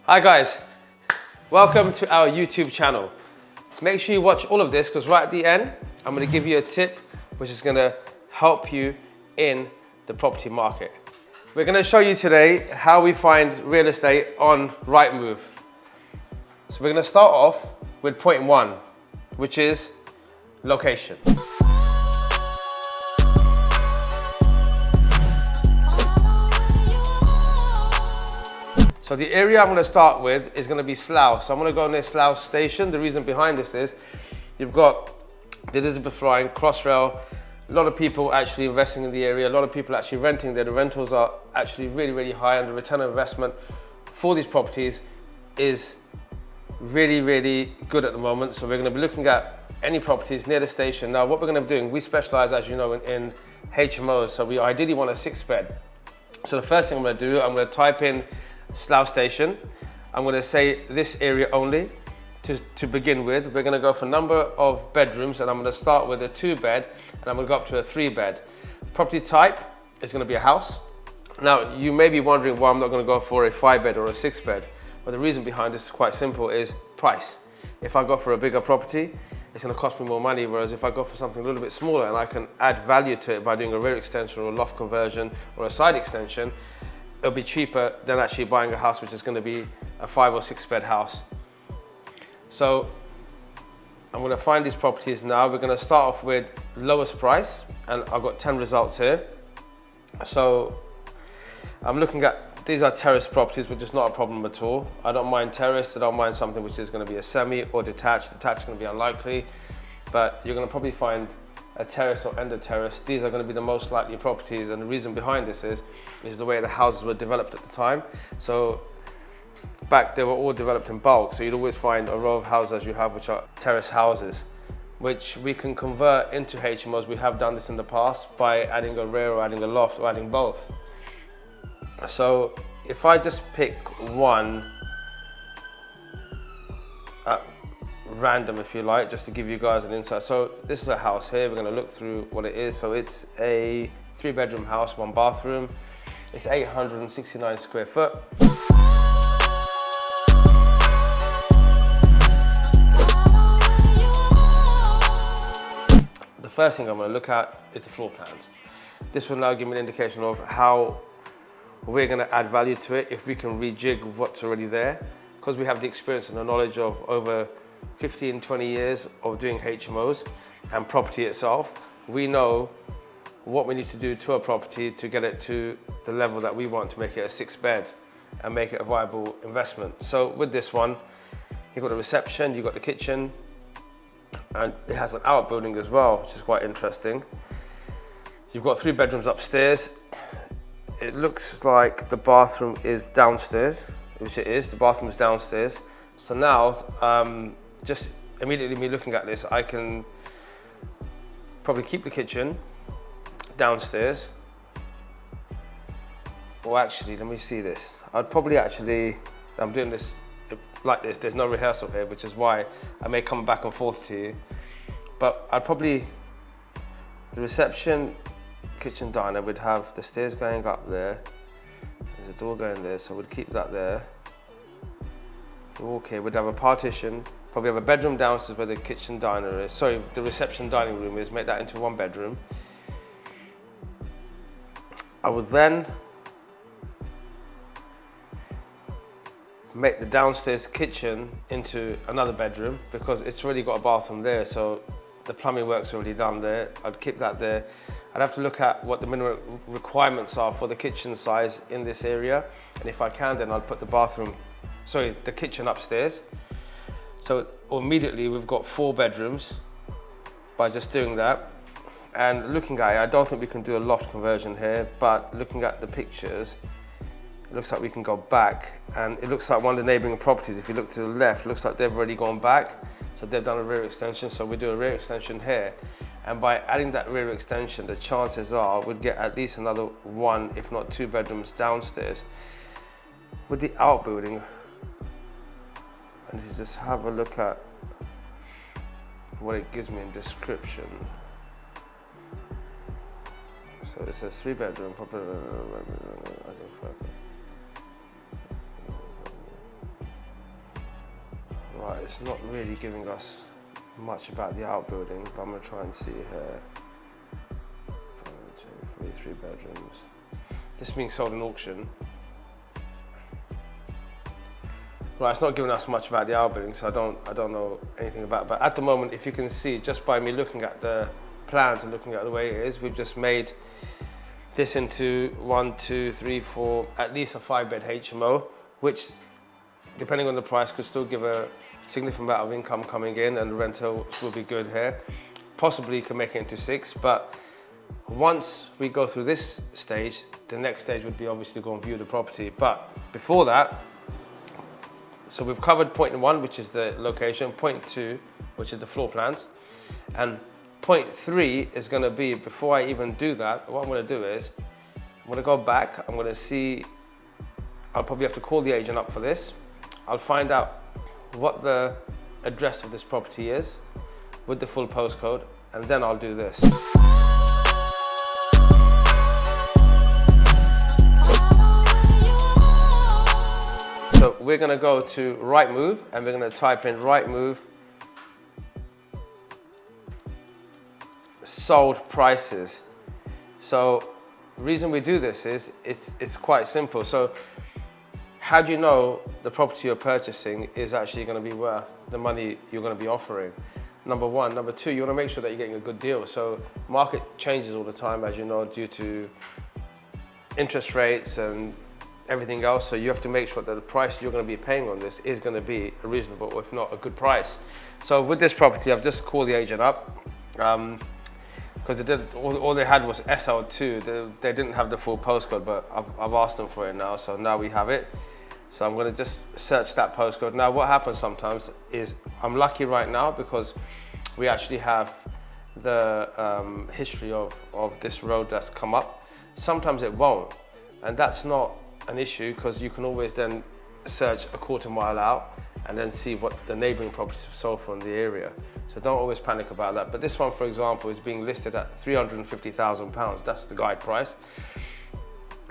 Hi guys, welcome to our YouTube channel. Make sure you watch all of this because right at the end, I'm going to give you a tip which is going to help you in the property market. We're going to show you today how we find real estate on RIGHTMOVE. So we're going to start off with point one, which is location. So the area I'm going to start with is going to be Slough. So I'm going to go near Slough Station. The reason behind this is you've got the Elizabeth line, Crossrail, a lot of people actually investing in the area, a lot of people actually renting there. The rentals are actually really, really high and the return on investment for these properties is really, really good at the moment. So we're going to be looking at any properties near the station. Now what we're going to be doing, we specialize, as you know, in HMOs. So we ideally want a 6-bed. So the first thing I'm going to do, I'm going to type in Slough Station. I'm going to say this area only to begin with. We're going to go for number of bedrooms and I'm going to start with a 2-bed and I'm going to go up to a 3-bed. Property type is going to be a house. Now you may be wondering why I'm not going to go for a 5-bed or a 6-bed. But the reason behind this is quite simple, is price. If I go for a bigger property, it's going to cost me more money, whereas if I go for something a little bit smaller and I can add value to it by doing a rear extension or a loft conversion or a side extension, it'll be cheaper than actually buying a house which is going to be a 5 or 6-bed house. So I'm going to find these properties now. We're going to start off with lowest price and I've got 10 results here. So I'm looking at, these are terrace properties, which is not a problem at all. I don't mind terrace, I don't mind something which is going to be a semi or detached. Detached is going to be unlikely, but you're going to probably find a terrace or end of terrace. These are going to be the most likely properties, and the reason behind this is the way the houses were developed at the time. So back, they were all developed in bulk, so you'd always find a row of houses as you have, which are terrace houses, which we can convert into HMOs. We have done this in the past by adding a rear or adding a loft or adding both. So if I just pick one at random, if you like, just to give you guys an insight. So this is a house here. We're going to look through what it is. So it's a 3-bedroom house, 1 bathroom. It's 869 square foot. The first thing I'm going to look at is the floor plans. This will now give me an indication of how we're going to add value to it, if we can rejig what's already there, because we have the experience and the knowledge of over 15, 20 years of doing HMOs and property itself. We know what we need to do to a property to get it to the level that we want to make it a 6-bed and make it a viable investment. So with this one, you've got the reception, you've got the kitchen, and it has an outbuilding as well, which is quite interesting. You've got 3 bedrooms upstairs. It looks like the bathroom is downstairs, which it is. The bathroom is downstairs. So now, just immediately me looking at this, I can probably keep the kitchen downstairs. Or actually, let me see this. I'd probably actually, I'm doing this like this, there's no rehearsal here, which is why I may come back and forth to you. But I'd probably, the reception, kitchen, diner, would have the stairs going up there. There's a door going there, so we'd keep that there. Okay, we'd have a partition, probably have a bedroom downstairs where the kitchen diner is. Sorry, the reception dining room is, make that into 1 bedroom. I would then make the downstairs kitchen into another bedroom because it's already got a bathroom there, so the plumbing work's already done there. I'd keep that there. I'd have to look at what the minimum requirements are for the kitchen size in this area, and if I can, then I'll put the kitchen upstairs. So immediately we've got 4 bedrooms by just doing that. And looking at it, I don't think we can do a loft conversion here, but looking at the pictures, it looks like we can go back, and it looks like one of the neighbouring properties, if you look to the left, looks like they've already gone back. So they've done a rear extension, so we do a rear extension here. And by adding that rear extension, the chances are we'd get at least another 1, if not 2 bedrooms downstairs. With the outbuilding, and you just have a look at what it gives me in description. So it says 3-bedroom, Right, it's not really giving us much about the outbuilding, but I'm gonna try and see here. 1, 2, 3 bedrooms. This being sold in auction. Right, it's not giving us much about the outbuilding, so I don't know anything about it. But at the moment, if you can see, just by me looking at the plans and looking at the way it is, we've just made this into 1, 2, 3, 4, at least a 5-bed HMO, which, depending on the price, could still give a significant amount of income coming in, and the rental will be good here. Possibly you can make it into 6, but once we go through this stage, the next stage would be obviously go and view the property. But before that, so we've covered point 1, which is the location, point 2, which is the floor plans, and point 3 is going to be, before I even do that, what I'm going to do is, I'm going to go back, I'm going to see, I'll probably have to call the agent up for this. I'll find out what the address of this property is with the full postcode, and then I'll do this. So we're going to go to RIGHTMOVE, and we're going to type in RIGHTMOVE sold prices. So the reason we do this is it's quite simple. So how do you know the property you're purchasing is actually going to be worth the money you're going to be offering? Number 1. Number 2, you want to make sure that you're getting a good deal. So market changes all the time, as you know, due to interest rates and everything else. So you have to make sure that the price you're going to be paying on this is going to be a reasonable, or if not a good price. So with this property, I've just called the agent up because all they had was SL2. They didn't have the full postcode, but I've asked them for it now. So now we have it. So I'm going to just search that postcode. Now what happens sometimes is, I'm lucky right now because we actually have the history of this road that's come up. Sometimes it won't, and that's not an issue, because you can always then search a quarter mile out and then see what the neighbouring properties have sold for in the area. So don't always panic about that. But this one, for example, is being listed at £350,000. That's the guide price.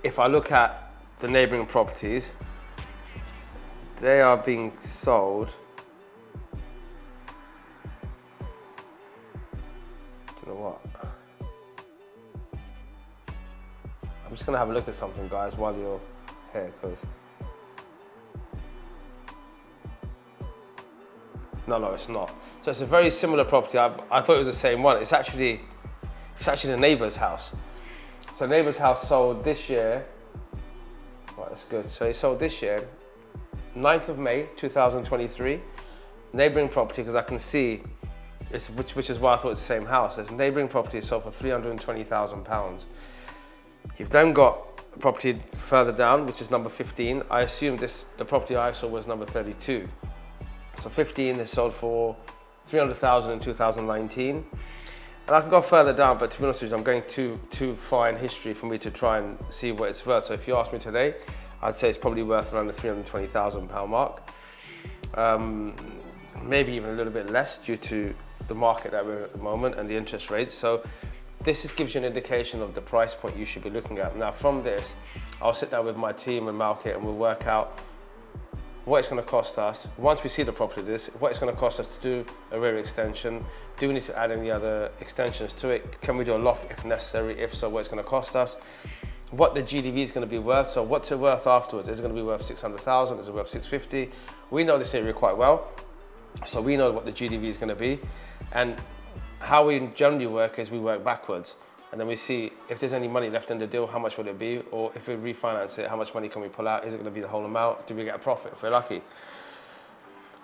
If I look at the neighbouring properties, they are being sold. Do you know what? I'm just gonna have a look at something, guys, while you're here, because no, it's not. So it's a very similar property. I thought it was the same one. It's actually the neighbour's house. So neighbour's house sold this year. Right, that's good. So it sold this year, 9th of May 2023. Neighbouring property, because I can see, which is why I thought it's the same house. There's neighbouring property sold for £320,000. You've then got a property further down, which is number 15. I assume the property I saw was number 32. So 15 is sold for £300,000 in 2019. And I can go further down, but to be honest with you, I'm going too far in history for me to try and see what it's worth. So if you ask me today, I'd say it's probably worth around the £320,000 mark. Maybe even a little bit less due to the market that we're in at the moment and the interest rates. So this gives you an indication of the price point you should be looking at. Now from this, I'll sit down with my team and market, and we'll work out what it's going to cost us. Once we see the property, what it's going to cost us to do a rear extension. Do we need to add any other extensions to it? Can we do a loft if necessary? If so, what it's going to cost us? What the GDV is going to be worth. So what's it worth afterwards? Is it going to be worth 600,000? Is it worth 650? We know this area quite well, so we know what the GDV is going to be. And how we generally work is we work backwards, and then we see if there's any money left in the deal, how much would it be? Or if we refinance it, how much money can we pull out? Is it going to be the whole amount? Do we get a profit if we're lucky?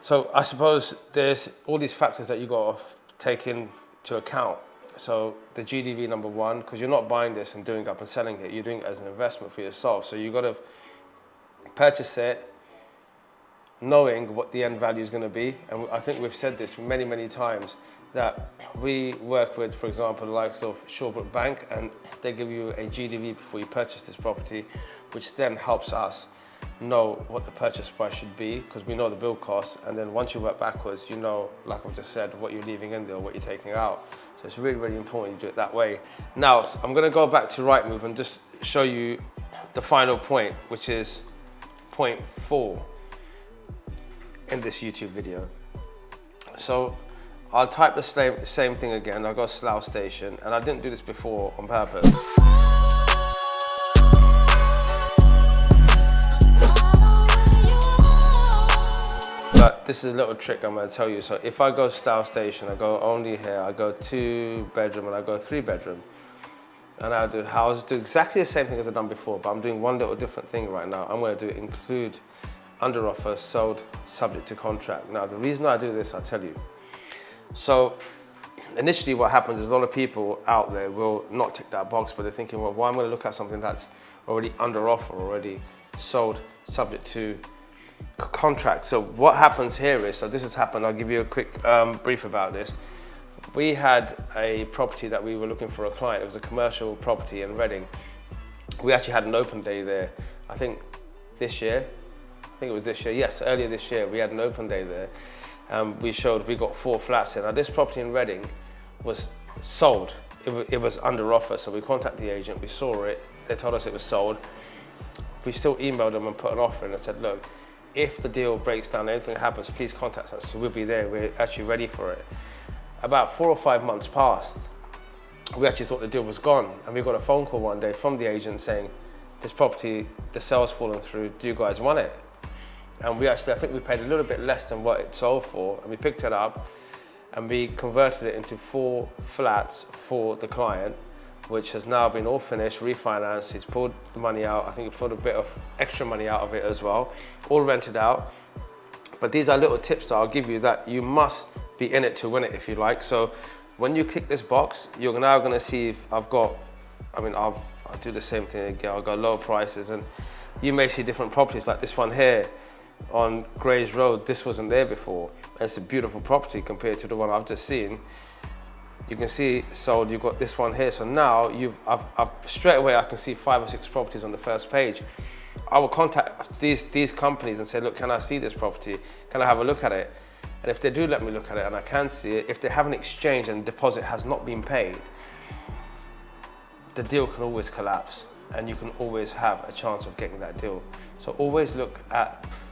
So I suppose there's all these factors that you've got to take into account. So the GDV, number 1, because you're not buying this and doing up and selling it, you're doing it as an investment for yourself. So you've got to purchase it knowing what the end value is going to be. And I think we've said this many, many times, that we work with, for example, the likes of Shawbrook Bank, and they give you a GDV before you purchase this property, which then helps us know what the purchase price should be, because we know the build cost. And then once you work backwards, you know, like I've just said, what you're leaving in there, what you're taking out. So it's really, really important you do it that way. Now, I'm going to go back to RIGHTMOVE and just show you the final point, which is point 4 in this YouTube video. So I'll type the same thing again. I'll go Slough Station, and I didn't do this before on purpose. But this is a little trick I'm going to tell you. So if I go Slough Station, I go only here, I go 2 bedroom and I go 3 bedroom. And I'll do houses, do exactly the same thing as I've done before, but I'm doing one little different thing right now. I'm going to do include under offer, sold, subject to contract. Now the reason I do this, I'll tell you. So initially what happens is a lot of people out there will not tick that box, but they're thinking, well, why am I going to look at something that's already under offer, already sold, subject to contract? So what happens here is, so this has happened, I'll give you a quick brief about this. We had a property that we were looking for a client. It was a commercial property in Reading. We actually had an open day there, I think this year. I think it was this year, yes, earlier this year, we had an open day there. We got 4 flats in. Now this property in Reading was sold. It was under offer, so we contacted the agent, we saw it, they told us it was sold. We still emailed them and put an offer in and said, look, if the deal breaks down, anything happens, please contact us. So we'll be there, we're actually ready for it. About 4 or 5 months passed. We actually thought the deal was gone, and we got a phone call one day from the agent saying, this property, the sale's fallen through, do you guys want it? And we actually, I think we paid a little bit less than what it sold for, and we picked it up and we converted it into 4 flats for the client, which has now been all finished, refinanced. He's pulled the money out. I think he pulled a bit of extra money out of it as well, all rented out. But these are little tips that I'll give you that you must be in it to win it, if you like. So when you click this box, you're now going to see I've got, I'll do the same thing again. I'll go lower prices, and you may see different properties like this one here on Grays Road. This wasn't there before, and it's a beautiful property compared to the one I've just seen. You can see sold. You've got this one here. So now I've straight away I can see 5 or 6 properties on the first page. I will contact these companies and say, look, can I see this property? Can I have a look at it? And if they do let me look at it and I can see it, if they haven't exchanged and the deposit has not been paid, the deal can always collapse, and you can always have a chance of getting that deal. So always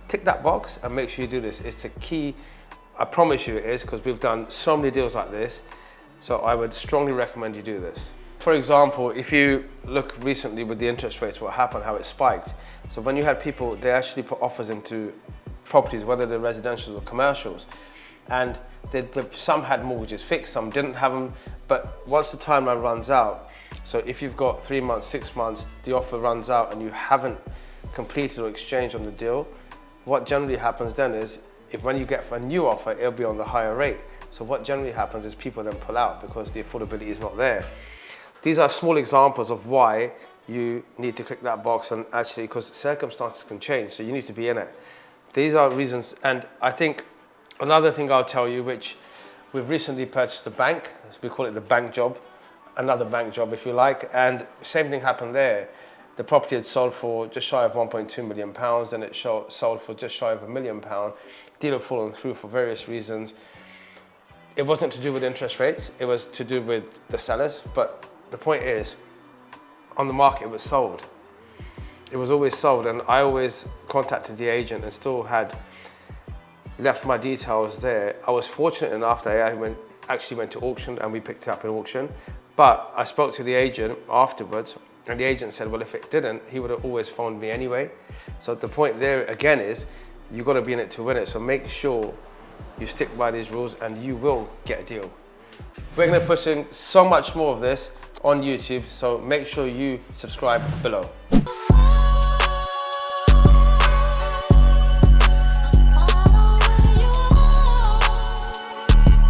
tick that box and make sure you do this. It's a key, I promise you it is, because we've done so many deals like this. So I would strongly recommend you do this. For example, if you look recently with the interest rates, what happened, how it spiked. So when you had people, they actually put offers into properties, whether they're residential or commercials, and some had mortgages fixed, some didn't have them. But once the timeline runs out, so if you've got 3 months, 6 months, the offer runs out and you haven't completed or exchanged on the deal, what generally happens then is, when you get a new offer, it'll be on the higher rate. So what generally happens is people then pull out because the affordability is not there. These are small examples of why you need to click that box, and actually, because circumstances can change, so you need to be in it. These are reasons. And I think another thing I'll tell you, which we've recently purchased a bank, we call it the bank job, another bank job if you like, and same thing happened there. The property had sold for just shy of £1.2 million, and it sold for just shy of £1 million. Deal had fallen through for various reasons. It wasn't to do with interest rates, it was to do with the sellers, but the point is, on the market it was sold. It was always sold, and I always contacted the agent and still had left my details there. I was fortunate enough that I actually went to auction and we picked it up in auction, but I spoke to the agent afterwards, and the agent said, well, if it didn't, he would have always phoned me anyway. So the point there again is, you've got to be in it to win it. So make sure you stick by these rules and you will get a deal. We're going to be pushing so much more of this on YouTube, so make sure you subscribe below.